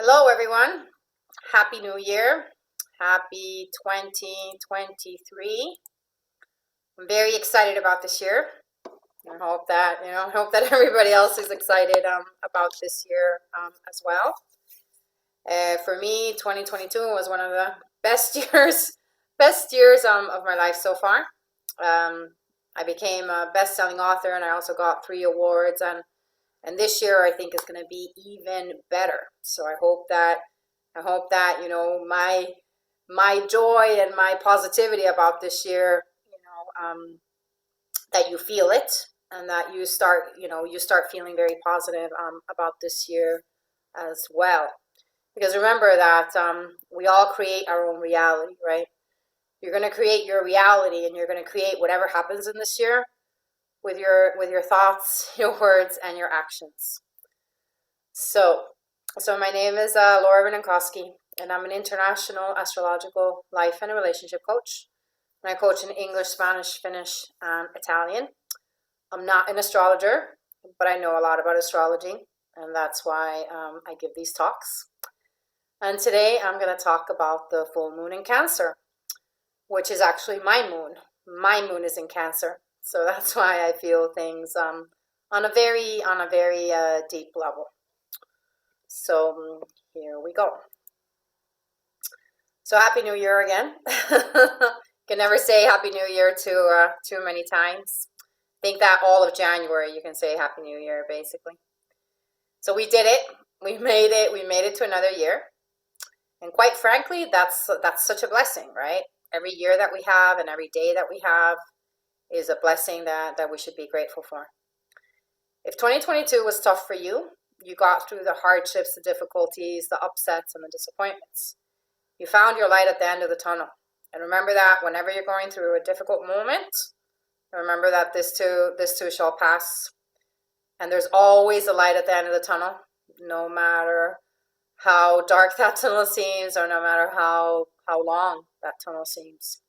Hello, everyone. Happy New Year. Happy 2023. I'm very excited about this year. I hope that everybody else is excited about this year as well. For me, 2022 was one of the best years of my life so far. I became a best-selling author, and I also got 3 awards. And this year, I think is going to be even better. So I hope that my joy and my positivity about this year, that you feel it, and that you start feeling very positive about this year as well. Because remember that we all create our own reality, right? You're going to create your reality, and you're going to create whatever happens in this year with your thoughts, your words, and your actions. So my name is Laura Vinankowski, and I'm an international astrological life and relationship coach. And I coach in English, Spanish, Finnish, and Italian. I'm not an astrologer, but I know a lot about astrology, and that's why I give these talks. And today I'm going to talk about the full moon in Cancer, which is actually my moon. My moon is in Cancer, so that's why I feel things on a very deep level. So here we go. So Happy New Year again. Can never say Happy New Year too many times. Think that all of January you can say Happy New Year, basically. So we did it. We made it. We made it to another year. And quite frankly, that's such a blessing, right? Every year that we have and every day that we have is a blessing that we should be grateful for. If 2022 was tough for you, you got through the hardships, the difficulties, the upsets, and the disappointments. You found your light at the end of the tunnel. And remember that whenever you're going through a difficult moment, remember that this too shall pass. And there's always a light at the end of the tunnel, no matter how dark that tunnel seems, or no matter how long that tunnel seems.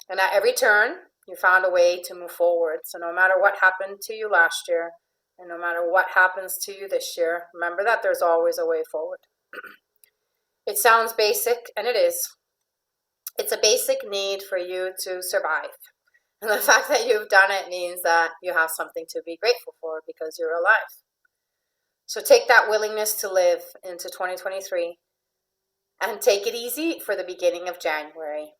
And at every turn, you found a way to move forward. So no matter what happened to you last year, and no matter what happens to you this year, remember that there's always a way forward. It sounds basic, and it is. It's a basic need for you to survive. And the fact that you've done it means that you have something to be grateful for because you're alive. So take that willingness to live into 2023 and take it easy for the beginning of January.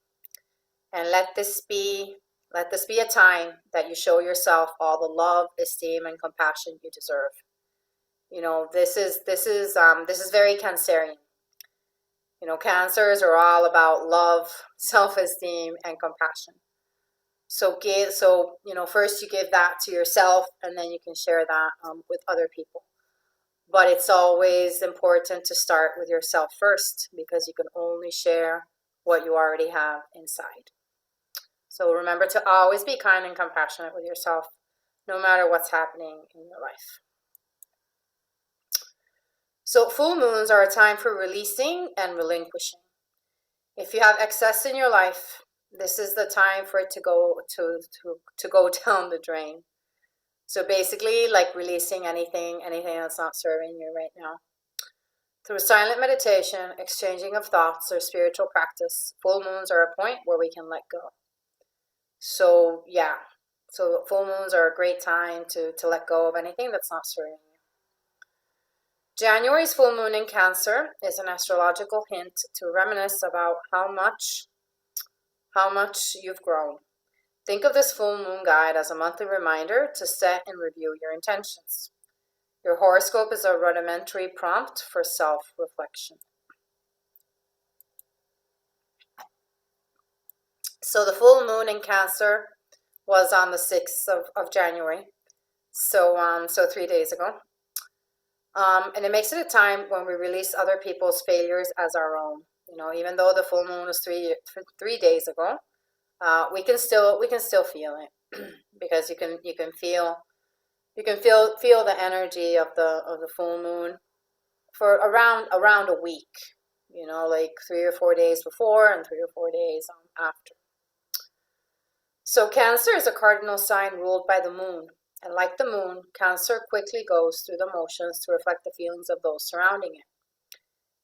And let this be a time that you show yourself all the love, esteem, and compassion you deserve. This is very Cancerian. Cancers are all about love, self-esteem, and compassion. So first you give that to yourself, and then you can share that with other people. But it's always important to start with yourself first, because you can only share what you already have inside. So remember to always be kind and compassionate with yourself, no matter what's happening in your life. So full moons are a time for releasing and relinquishing. If you have excess in your life, this is the time for it to go down the drain. So basically, like releasing anything that's not serving you right now. Through silent meditation, exchanging of thoughts, or spiritual practice, full moons are a point where we can let go. So full moons are a great time to let go of anything that's not serving you. January's full moon in Cancer is an astrological hint to reminisce about how much you've grown. Think of this full moon guide as a monthly reminder to set and review your intentions. Your horoscope is a rudimentary prompt for self-reflection. So the full moon in Cancer was on the 6th of January, so 3 days ago. And it makes it a time when we release other people's failures as our own. Even though the full moon was 3 days ago, we can still feel it because you can feel the energy of the full moon for around a week. Like 3 or 4 days before and 3 or 4 days after. So Cancer is a cardinal sign ruled by the moon. And like the moon, Cancer quickly goes through the motions to reflect the feelings of those surrounding it.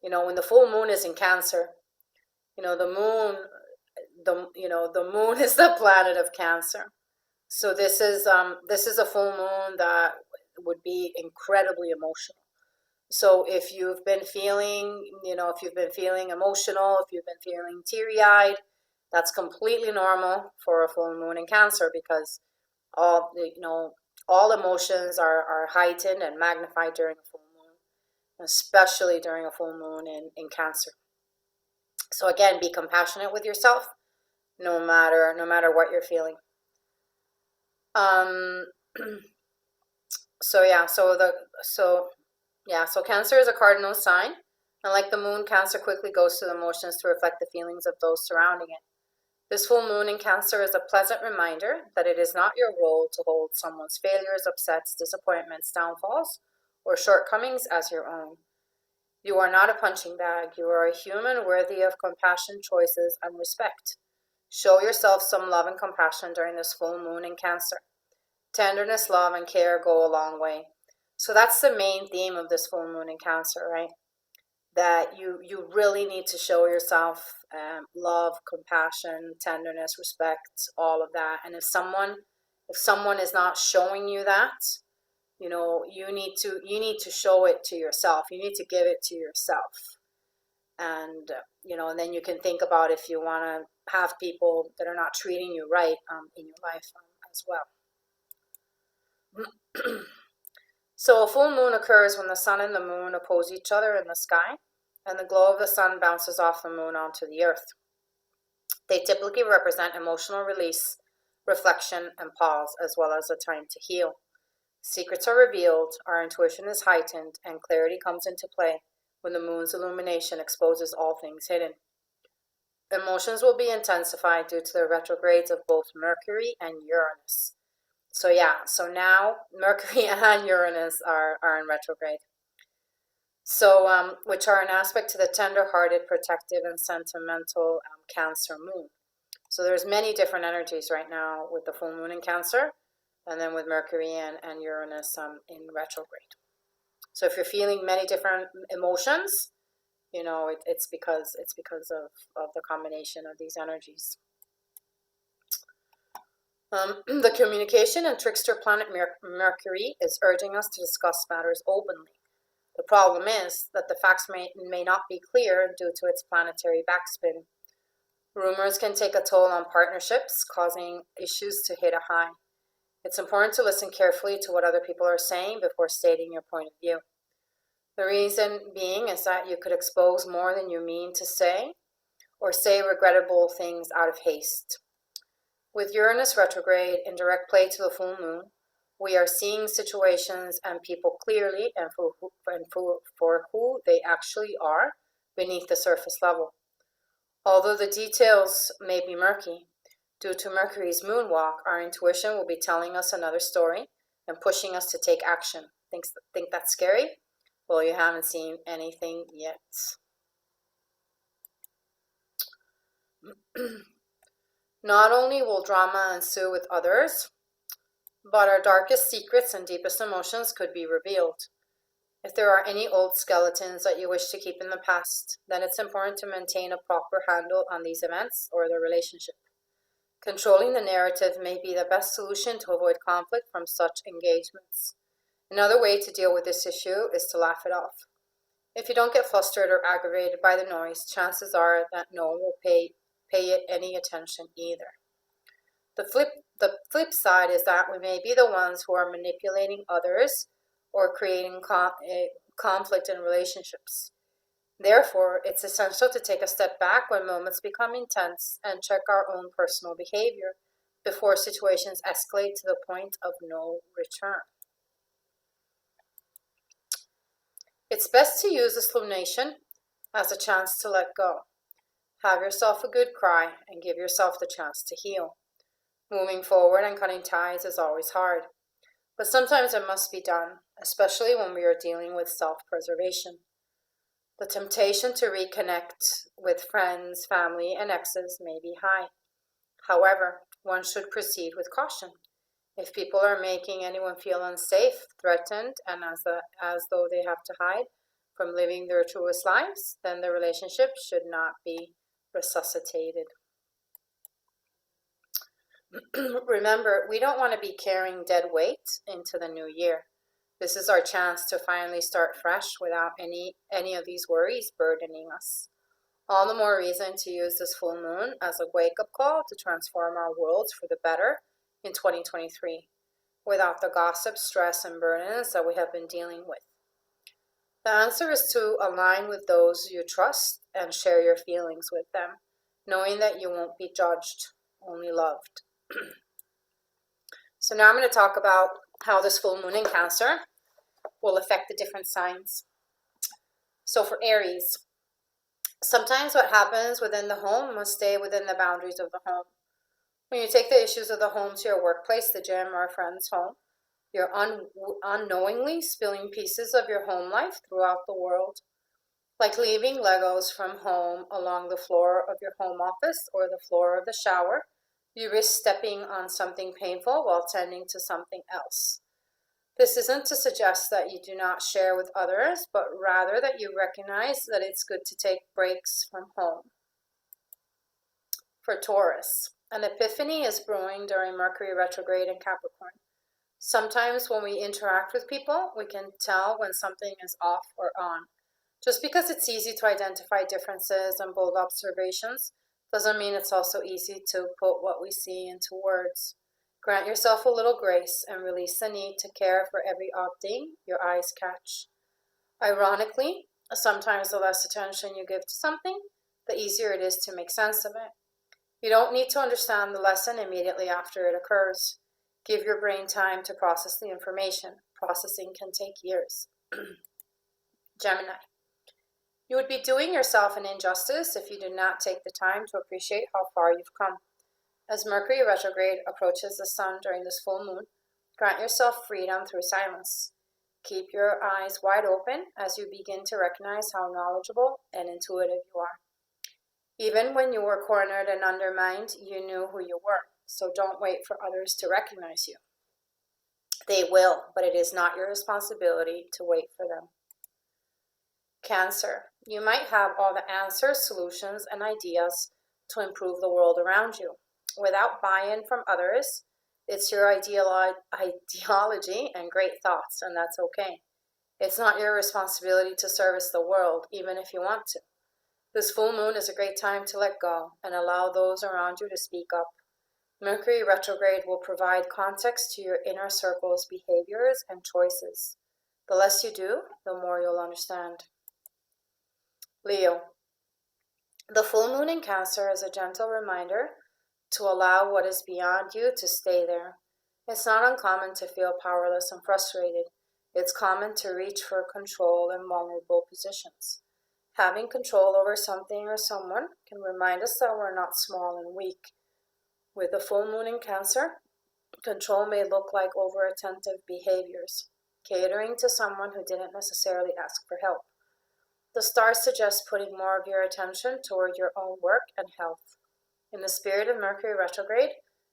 When the full moon is in Cancer, the moon, the moon is the planet of Cancer. So this is a full moon that would be incredibly emotional. So if you've been feeling, emotional, if you've been feeling teary-eyed, that's completely normal for a full moon in Cancer, because all all emotions are heightened and magnified during a full moon, especially during a full moon in Cancer. So again, be compassionate with yourself, no matter what you're feeling. So Cancer is a cardinal sign, and like the moon, Cancer quickly goes through the motions to reflect the feelings of those surrounding it. This full moon in Cancer is a pleasant reminder that it is not your role to hold someone's failures, upsets, disappointments, downfalls, or shortcomings as your own. You are not a punching bag. You are a human worthy of compassion, choices, and respect. Show yourself some love and compassion during this full moon in Cancer. Tenderness, love, and care go a long way. So that's the main theme of this full moon in Cancer, right? That you really need to show yourself love, compassion, tenderness, respect, all of that. And if someone is not showing you that, you need to show it to yourself. You need to give it to yourself. And and then you can think about if you want to have people that are not treating you right in your life as well. So a full moon occurs when the sun and the moon oppose each other in the sky, and the glow of the sun bounces off the moon onto the earth. They typically represent emotional release, reflection, and pause, as well as a time to heal. Secrets are revealed, our intuition is heightened, and clarity comes into play when the moon's illumination exposes all things hidden. Emotions will be intensified due to the retrogrades of both Mercury and Uranus. So now Mercury and Uranus are in retrograde. So, which are an aspect to the tender-hearted, protective, and sentimental Cancer moon. So there's many different energies right now with the full moon in Cancer, and then with Mercury and Uranus in retrograde. So if you're feeling many different emotions, it's because of the combination of these energies. The communication and trickster planet Mercury is urging us to discuss matters openly. The problem is that the facts may not be clear due to its planetary backspin. Rumors can take a toll on partnerships, causing issues to hit a high. It's important to listen carefully to what other people are saying before stating your point of view. The reason being is that you could expose more than you mean to say, or say regrettable things out of haste. With Uranus retrograde in direct play to the full moon, we are seeing situations and people clearly and for who they actually are beneath the surface level. Although the details may be murky, due to Mercury's moonwalk, our intuition will be telling us another story and pushing us to take action. Think that's scary? Well, you haven't seen anything yet. Not only will drama ensue with others, but our darkest secrets and deepest emotions could be revealed. If there are any old skeletons that you wish to keep in the past, then it's important to maintain a proper handle on these events or the relationship. Controlling the narrative may be the best solution to avoid conflict from such engagements. Another way to deal with this issue is to laugh it off. If you don't get flustered or aggravated by the noise, chances are that no one will pay it any attention either. The flip side is that we may be the ones who are manipulating others or creating conflict in relationships. Therefore, it's essential to take a step back when moments become intense and check our own personal behavior before situations escalate to the point of no return. It's best to use this lunation as a chance to let go. Have yourself a good cry and give yourself the chance to heal. Moving forward and cutting ties is always hard, but sometimes it must be done, especially when we are dealing with self-preservation. The temptation to reconnect with friends, family, and exes may be high. However, one should proceed with caution. If people are making anyone feel unsafe, threatened, and as though they have to hide, from living their truest lives, then the relationship should not be resuscitated. Remember, we don't want to be carrying dead weight into the new year. This is our chance to finally start fresh without any of these worries burdening us. All the more reason to use this full moon as a wake-up call to transform our worlds for the better in 2023, without the gossip, stress, and burdens that we have been dealing with. The answer is to align with those you trust and share your feelings with them, knowing that you won't be judged, only loved. So now I'm going to talk about how this full moon in Cancer will affect the different signs. So for Aries, sometimes what happens within the home must stay within the boundaries of the home. When you take the issues of the home to your workplace, the gym, or a friend's home, you're unknowingly spilling pieces of your home life throughout the world. Like leaving Legos from home along the floor of your home office or the floor of the shower, you risk stepping on something painful while tending to something else. This isn't to suggest that you do not share with others, but rather that you recognize that it's good to take breaks from home. For Taurus, an epiphany is brewing during Mercury retrograde in Capricorn. Sometimes when we interact with people, we can tell when something is off or on. Just because it's easy to identify differences and bold observations doesn't mean it's also easy to put what we see into words. Grant yourself a little grace and release the need to care for every odd thing your eyes catch. Ironically, sometimes the less attention you give to something, the easier it is to make sense of it. You don't need to understand the lesson immediately after it occurs. Give your brain time to process the information. Processing can take years. Gemini. You would be doing yourself an injustice if you did not take the time to appreciate how far you've come. As Mercury retrograde approaches the sun during this full moon, grant yourself freedom through silence. Keep your eyes wide open as you begin to recognize how knowledgeable and intuitive you are. Even when you were cornered and undermined, you knew who you were, so don't wait for others to recognize you. They will, but it is not your responsibility to wait for them. Cancer. You might have all the answers, solutions, and ideas to improve the world around you. Without buy-in from others, it's your ideology and great thoughts, and that's okay. It's not your responsibility to service the world, even if you want to. This full moon is a great time to let go and allow those around you to speak up. Mercury retrograde will provide context to your inner circle's behaviors and choices. The less you do, the more you'll understand. Leo. The full moon in Cancer is a gentle reminder to allow what is beyond you to stay there. It's not uncommon to feel powerless and frustrated. It's common to reach for control in vulnerable positions. Having control over something or someone can remind us that we're not small and weak. With the full moon in Cancer, control may look like over-attentive behaviors, catering to someone who didn't necessarily ask for help. The stars suggest putting more of your attention toward your own work and health. In the spirit of Mercury retrograde,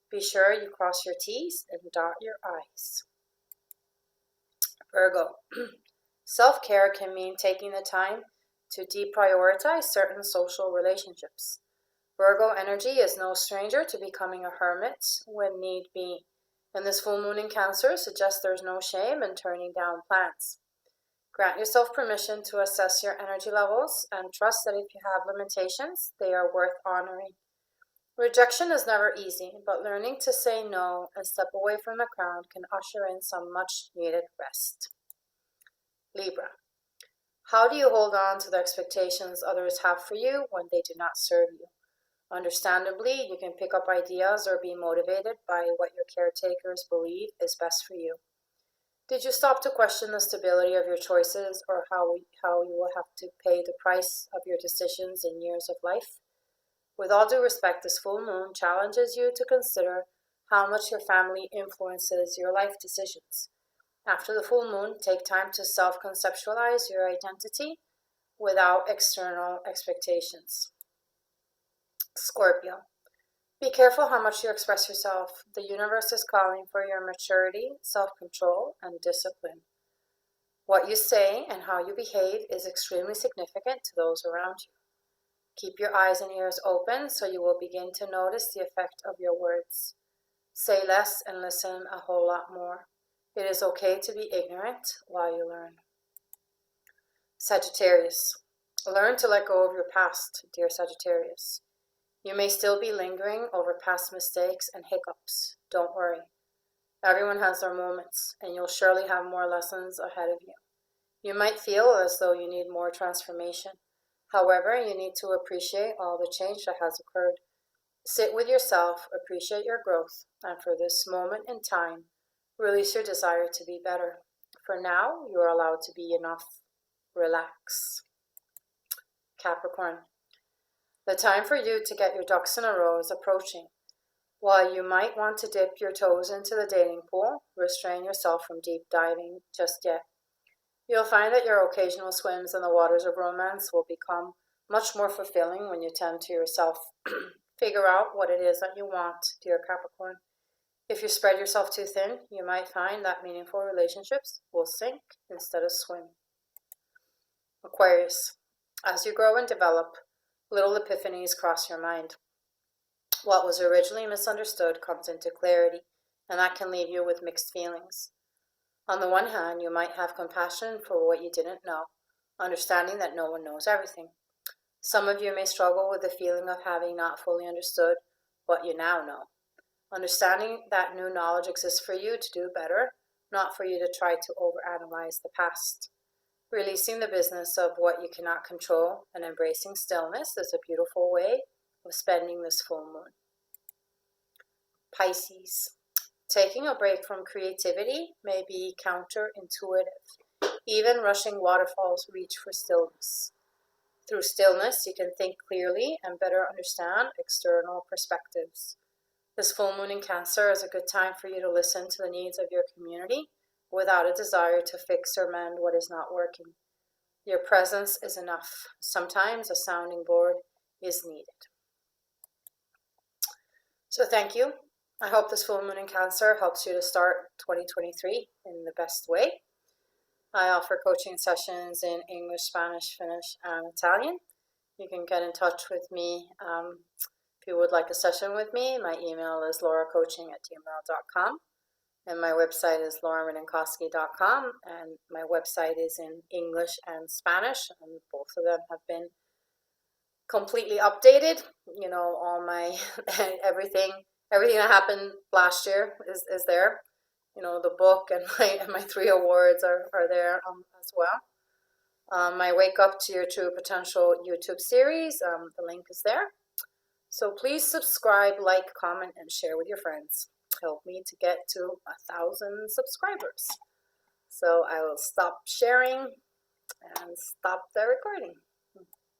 be sure you cross your T's and dot your I's. Virgo. Self-care can mean taking the time to deprioritize certain social relationships. Virgo energy is no stranger to becoming a hermit when need be, and this full moon in Cancer suggests there's no shame in turning down plans. Grant yourself permission to assess your energy levels and trust that if you have limitations, they are worth honoring. Rejection is never easy, but learning to say no and step away from the crowd can usher in some much-needed rest. Libra. How do you hold on to the expectations others have for you when they do not serve you? Understandably, you can pick up ideas or be motivated by what your caretakers believe is best for you. Did you stop to question the stability of your choices or how you will have to pay the price of your decisions in years of life? With all due respect, this full moon challenges you to consider how much your family influences your life decisions. After the full moon, take time to self-conceptualize your identity without external expectations. Scorpio. Be careful how much you express yourself. The universe is calling for your maturity, self-control, and discipline. What you say and how you behave is extremely significant to those around you. Keep your eyes and ears open so you will begin to notice the effect of your words. Say less and listen a whole lot more. It is okay to be ignorant while you learn. Sagittarius. Learn to let go of your past, dear Sagittarius. You may still be lingering over past mistakes and hiccups. Don't worry. Everyone has their moments, and you'll surely have more lessons ahead of you. You might feel as though you need more transformation. However, you need to appreciate all the change that has occurred. Sit with yourself, appreciate your growth, and for this moment in time, release your desire to be better. For now, you are allowed to be enough. Relax. Capricorn. The time for you to get your ducks in a row is approaching. While you might want to dip your toes into the dating pool, restrain yourself from deep diving just yet. You'll find that your occasional swims in the waters of romance will become much more fulfilling when you tend to yourself. Figure out what it is that you want, dear Capricorn. If you spread yourself too thin, you might find that meaningful relationships will sink instead of swim. Aquarius. As you grow and develop, little epiphanies cross your mind. What was originally misunderstood comes into clarity, and that can leave you with mixed feelings. On the one hand, you might have compassion for what you didn't know, understanding that no one knows everything. Some of you may struggle with the feeling of having not fully understood what you now know. Understanding that new knowledge exists for you to do better, not for you to try to overanalyze the past. Releasing the business of what you cannot control and embracing stillness is a beautiful way of spending this full moon. Pisces. Taking a break from creativity may be counterintuitive. Even rushing waterfalls reach for stillness. Through stillness, you can think clearly and better understand external perspectives. This full moon in Cancer is a good time for you to listen to the needs of your community without a desire to fix or mend what is not working. Your presence is enough. Sometimes a sounding board is needed. So thank you. I hope this full moon in Cancer helps you to start 2023 in the best way. I offer coaching sessions in English, Spanish, Finnish, and Italian. You can get in touch with me if you would like a session with me. My email is lauracoaching@gmail.com, and my website is lauramaninkowski.com, and my website is in English and Spanish, and both of them have been completely updated. You know, all my everything that happened last year is there. You know, the book and my 3 awards are there as well. My Wake Up to Your True Potential YouTube series, the link is there. So please subscribe, like, comment, and share with your friends. Help me to get to 1,000 subscribers. So I will stop sharing and stop the recording.